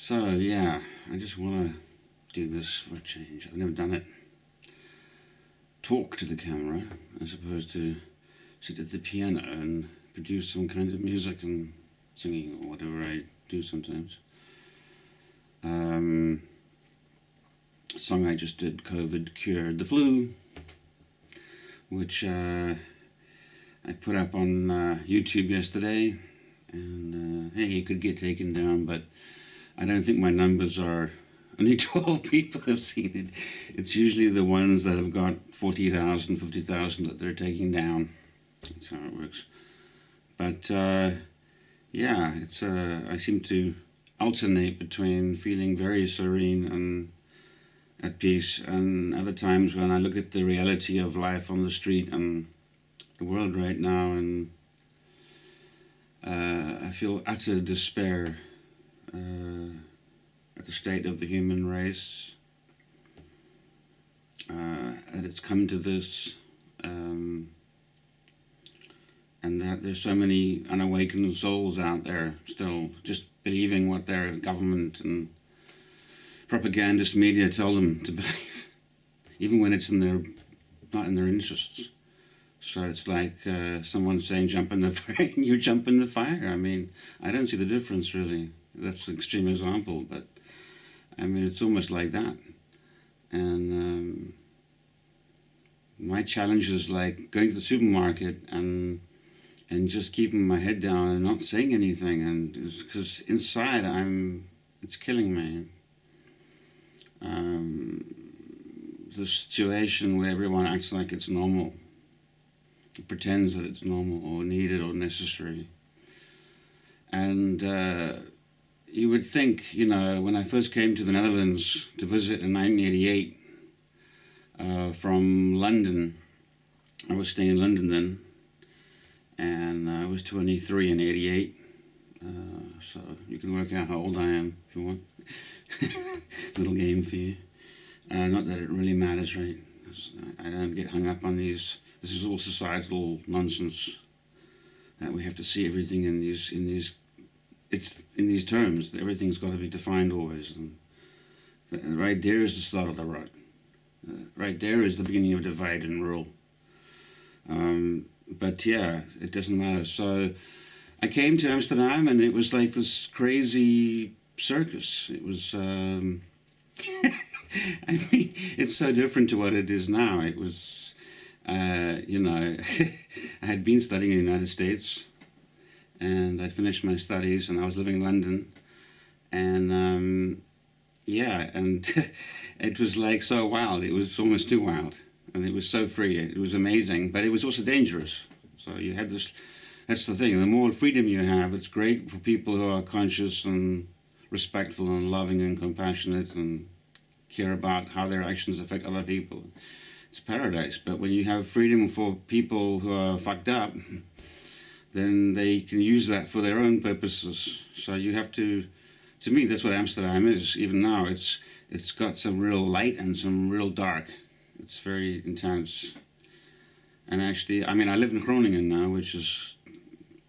So, yeah, I just want to do this for a change. I've never done it. Talk to the camera as opposed to sit at the piano and produce some kind of music and singing or whatever I do sometimes. A song I just did, COVID Cured the Flu, which I put up on YouTube yesterday. And hey, it could get taken down, but I don't think my numbers are. Only 12 people have seen it. It's usually the ones that have got 40,000, 50,000 that they're taking down. That's how it works. But yeah, it's I seem to alternate between feeling very serene and at peace, and other times when I look at the reality of life on the street and the world right now, and I feel utter despair at the state of the human race, that it's come to this, and that there's so many unawakened souls out there still just believing what their government and propagandist media tell them to believe, even when it's not in their interests. So it's like someone saying jump in the fire and you jump in the fire. I mean, I don't see the difference really. That's an extreme example, but I mean, it's almost like that. And my challenge is like going to the supermarket and just keeping my head down and not saying anything, and because inside it's killing me. The situation where everyone acts like it's normal, pretends that it's normal or needed or necessary. And you would think, when I first came to the Netherlands to visit in 1988 from London, I was staying in London then, and I was 23 in 88. So you can work out how old I am if you want. Little game for you. Not that it really matters, right? I don't get hung up on these. This is all societal nonsense. That we have to see everything in these terms. Everything's got to be defined always. And right there is the start of the rot. Right there is the beginning of divide and rule. But yeah, it doesn't matter. So I came to Amsterdam, and it was like this crazy circus. It was, I mean, it's so different to what it is now. It was, I had been studying in the United States, and I'd finished my studies, and I was living in London, and yeah, and it was like so wild. It was almost too wild, and it was so free. It was amazing, but it was also dangerous. So you had this. That's the thing. The more freedom you have, it's great for people who are conscious and respectful and loving and compassionate and care about how their actions affect other people. It's paradise. But when you have freedom for people who are fucked up, then they can use that for their own purposes. So you have to me, that's what Amsterdam is. Even now, it's got some real light and some real dark. It's very intense. And actually, I mean, I live in Groningen now, which is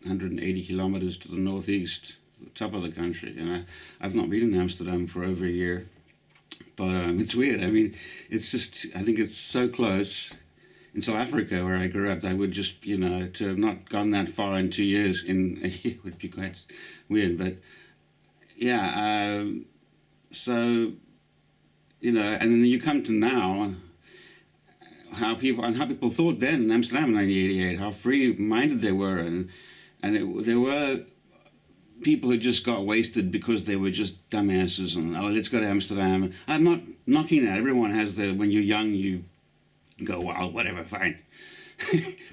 180 kilometers to the northeast, the top of the country. And I've not been in Amsterdam for over a year. But it's weird. I mean, it's just, I think it's so close. In South Africa, where I grew up, I would just, to have not gone that far in 2 years in a year would be quite weird. But yeah, so, and then you come to now, how people thought then in Amsterdam in 1988, how free-minded they were, and there were people who just got wasted because they were just dumbasses, and let's go to Amsterdam. I'm not knocking that. Everyone has when you're young, you go wild, whatever, fine,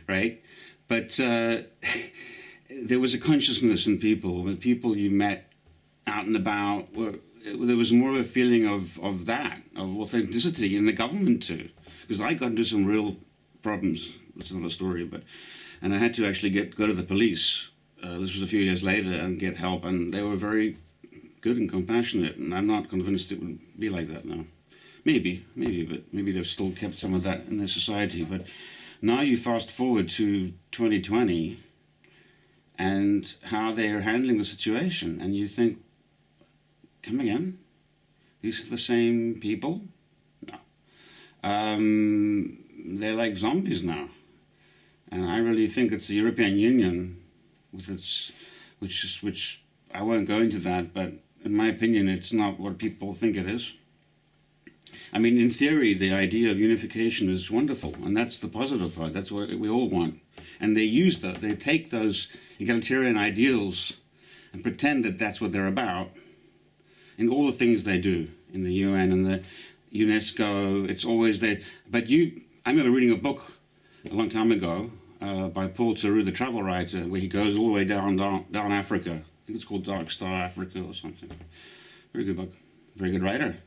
right? But there was a consciousness in people. The people you met out and about, there was more of a feeling of authenticity in the government too. Because I got into some real problems. That's another story. And I had to actually go to the police. This was a few years later, and get help. And they were very good and compassionate. And I'm not convinced it would be like that now. Maybe, but maybe they've still kept some of that in their society. But now you fast forward to 2020, and how they are handling the situation, and you think, come again? These are the same people? No. They're like zombies now. And I really think it's the European Union with its, which I won't go into that, but in my opinion, it's not what people think it is. I mean, in theory, the idea of unification is wonderful, and that's the positive part. That's what we all want. And they use that. They take those egalitarian ideals and pretend that that's what they're about in all the things they do in the UN and the UNESCO. It's always there. But I remember reading a book a long time ago by Paul Theroux, the travel writer, where he goes all the way down Africa. I think it's called Dark Star Africa or something. Very good book. Very good writer.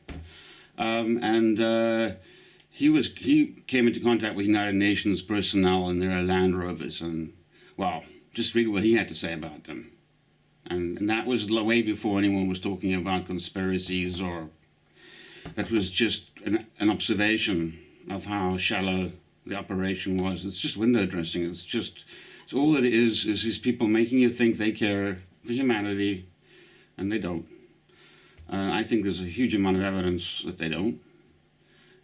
He came into contact with United Nations personnel and their Land Rovers, and wow, just read what he had to say about them. And that was way before anyone was talking about conspiracies, or that was just an observation of how shallow the operation was. It's just window dressing. It's all it is these people making you think they care for humanity, and they don't. I think there's a huge amount of evidence that they don't.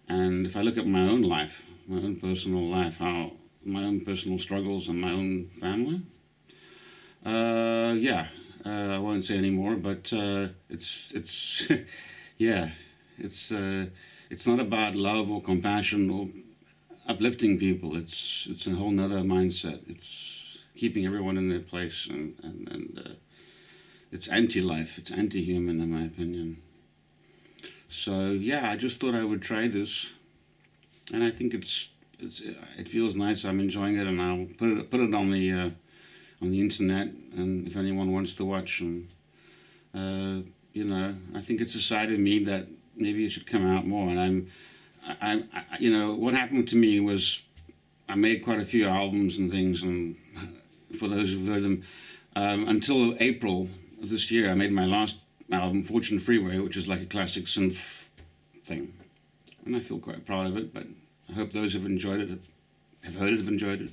And if I look at my own life, my own personal life, how my own personal struggles and my own family, I won't say any more, but it's yeah, it's not about love or compassion or uplifting people. It's a whole nother mindset. It's keeping everyone in their place, and it's anti-life. It's anti-human, in my opinion. So yeah, I just thought I would try this, and I think it feels nice. I'm enjoying it, and I'll put it on the internet, and if anyone wants to watch, and I think it's a side of me that maybe it should come out more. And what happened to me was I made quite a few albums and things, and for those who've heard them, until April of this year, I made my last album, Fortune Freeway, which is like a classic synth thing, and I feel quite proud of it. But I hope those who've enjoyed it, have heard it, have enjoyed it,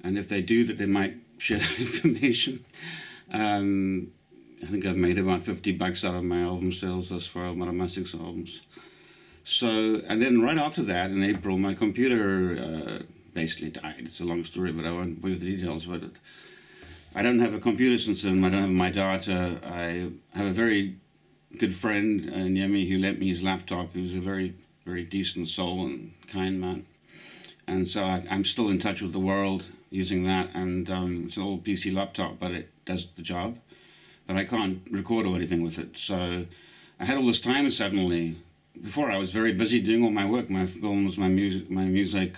and if they do, that they might share that information. I think I've made about $50 out of my album sales thus far, out of my 6 albums. So, and then right after that, in April, my computer basically died. It's a long story, but I won't bore you with the details about it. I don't have a computer system. I don't have my data. I have a very good friend near me who lent me his laptop. He was a very, very decent soul and kind man. And so I'm still in touch with the world using that. And it's an old PC laptop, but it does the job. But I can't record or anything with it. So I had all this time suddenly. Before I was very busy doing all my work, my films, my music.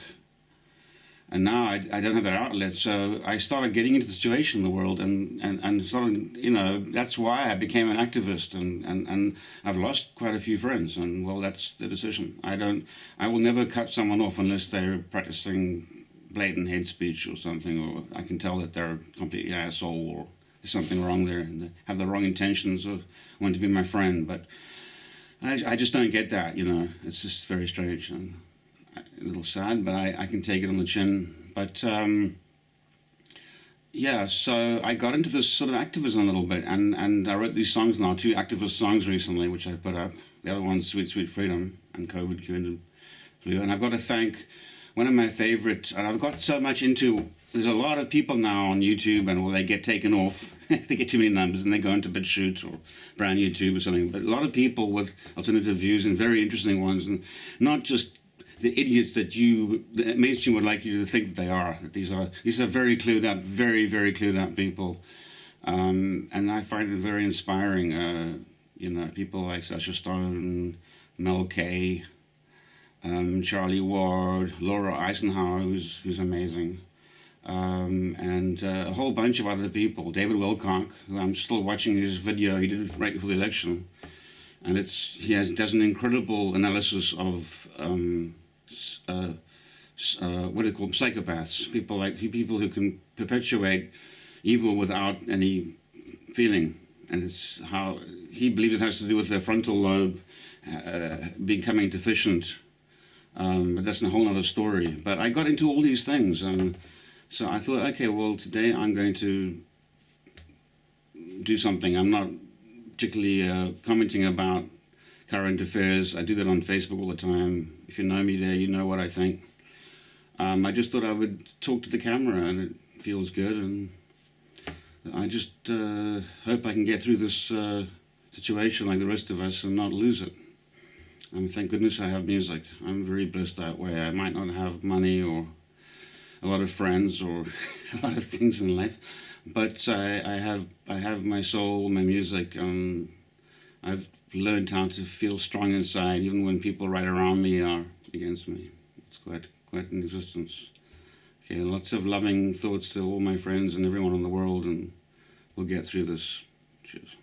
And now I don't have that outlet, so I started getting into the situation in the world, and started, that's why I became an activist, and I've lost quite a few friends, and well, that's the decision. I will never cut someone off unless they're practicing blatant hate speech or something, or I can tell that they're a complete asshole, or there's something wrong there, and they have the wrong intentions of wanting to be my friend, but I just don't get that, it's just very strange. And a little sad, but I can take it on the chin. But so I got into this sort of activism a little bit, and I wrote these songs now, 2 activist songs recently, which I put up. The other one's Sweet Sweet Freedom and COVID Cured and Blue. And I've got to thank one of my favorites, and I've got so much into, there's a lot of people now on YouTube, and they get taken off. They get too many numbers, and they go into BitChute or Brand YouTube or something. But a lot of people with alternative views, and very interesting ones, and not just the idiots that the mainstream would like you to think that they are. That these are very clued up, very, very clued up people, and I find it very inspiring. People like Sasha Stone, Mel Kay, Charlie Ward, Laura Eisenhower, who's amazing, and a whole bunch of other people. David Wilcock, who I'm still watching his video he did right before the election, and does an incredible analysis of what do you call them? Psychopaths, people who can perpetuate evil without any feeling, and it's how he believes it has to do with their frontal lobe becoming deficient. But that's a whole other story. But I got into all these things, and so I thought, okay, well, today I'm going to do something. I'm not particularly commenting about current affairs. I do that on Facebook all the time. If you know me there, you know what I think. I just thought I would talk to the camera, and it feels good, and I just hope I can get through this situation like the rest of us and not lose it. Thank goodness I have music. I'm very blessed that way. I might not have money or a lot of friends or a lot of things in life, but I have my soul, my music. I've learned how to feel strong inside, even when people right around me are against me. It's quite an existence. Okay, lots of loving thoughts to all my friends and everyone in the world, and we'll get through this. Cheers.